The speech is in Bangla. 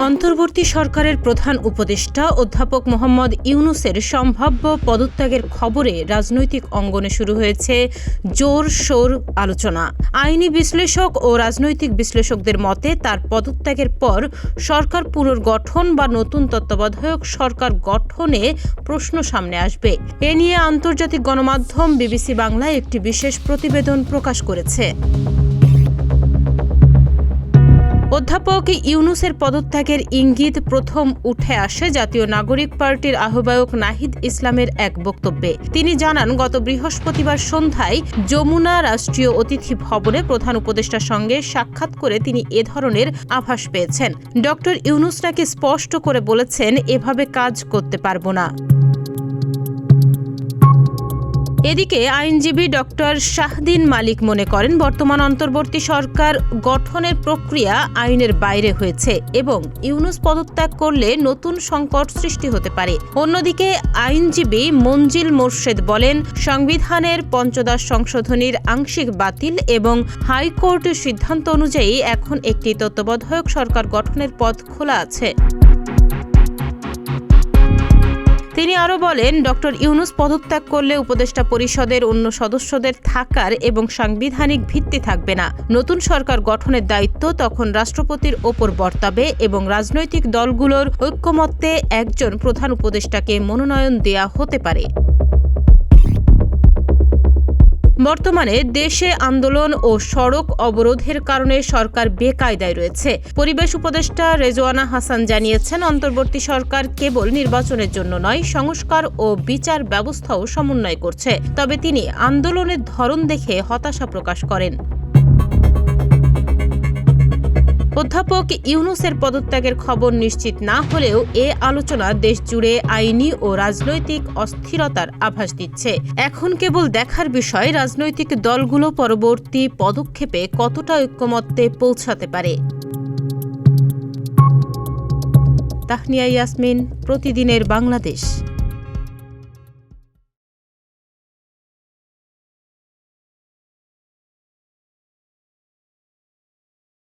অন্তর্বর্তী সরকারের প্রধান উপদেষ্টা অধ্যাপক মোহাম্মদ ইউনূসের সম্ভাব্য পদত্যাগের খবরে রাজনৈতিক অঙ্গনে শুরু হয়েছে জোরশোর আলোচনা। আইনি বিশ্লেষক ও রাজনৈতিক বিশ্লেষকদের মতে তার পদত্যাগের পর সরকার পুনর্গঠন বা নতুন তত্ত্বাবধায়ক সরকার গঠনে প্রশ্ন সামনে আসবে। এ নিয়ে আন্তর্জাতিক গণমাধ্যম বিবিসি বাংলায় একটি বিশেষ প্রতিবেদন প্রকাশ করেছে। অধ্যাপক ইউনূসের পদত্যাগের ইঙ্গিত প্রথম উঠে আসে জাতীয় নাগরিক পার্টির আহ্বায়ক নাহিদ ইসলামের এক বক্তব্যে। তিনি জানান, গত বৃহস্পতিবার সন্ধ্যায় যমুনা রাষ্ট্রীয় অতিথি ভবনে প্রধান উপদেষ্টার সঙ্গে সাক্ষাৎ করে তিনি এ ধরনের আভাস পেয়েছেন। ডক্টর ইউনূস নাকি স্পষ্ট করে বলেছেন, এভাবে কাজ করতে পারব না। এদিকে আইনজীবী ডক্টর শাহদিন মালিক মনে করেন, বর্তমান অন্তর্বর্তী সরকার গঠনের প্রক্রিয়া আইনের বাইরে হয়েছে এবং ইউনূস পদত্যাগ করলে নতুন সংকট সৃষ্টি হতে পারে। অন্যদিকে আইনজীবী মঞ্জিল মোর্শেদ বলেন, সংবিধানের পঞ্চদশ সংশোধনীর আংশিক বাতিল এবং হাইকোর্টের সিদ্ধান্ত অনুযায়ী এখন একটি তত্ত্বাবধায়ক সরকার গঠনের পথ খোলা আছে। তিনি আরও বলেন, ডক্টর ইউনূস পদত্যাগ করলে উপদেষ্টা পরিষদের অন্য সদস্যদের থাকার এবং সাংবিধানিক ভিত্তি থাকবে না। নতুন সরকার গঠনের দায়িত্ব তখন রাষ্ট্রপতির ওপর বর্তাবে এবং রাজনৈতিক দলগুলোর ঐক্যমত্যে একজন প্রধান উপদেষ্টাকে মনোনয়ন দেয়া হতে পারে। বর্তমানে দেশে আন্দোলন ও সড়ক অবরোধের কারণে সরকার বেকায়দায় রয়েছে। পরিবেশ উপদেষ্টা রেজওয়ানা হাসান জানিয়েছেন, অন্তর্বর্তী সরকার কেবল নির্বাচনের জন্য নয়, সংস্কার ও বিচার ব্যবস্থাও সমন্বয় করছে। তবে তিনি আন্দোলনের ধরন দেখে হতাশা প্রকাশ করেন। অধ্যাপক ইউনূসের পদত্যাগের খবর নিশ্চিত না হলেও এ আলোচনা দেশ জুড়ে আইনি ও রাজনৈতিক অস্থিরতার আভাস দিচ্ছে। এখন কেবল দেখার বিষয়, রাজনৈতিক দলগুলো পরবর্তী পদক্ষেপে কতটা ঐক্যমত্যে পৌঁছাতে পারে। তাহনিয়া ইয়াসমিন, প্রতিদিনের বাংলাদেশ।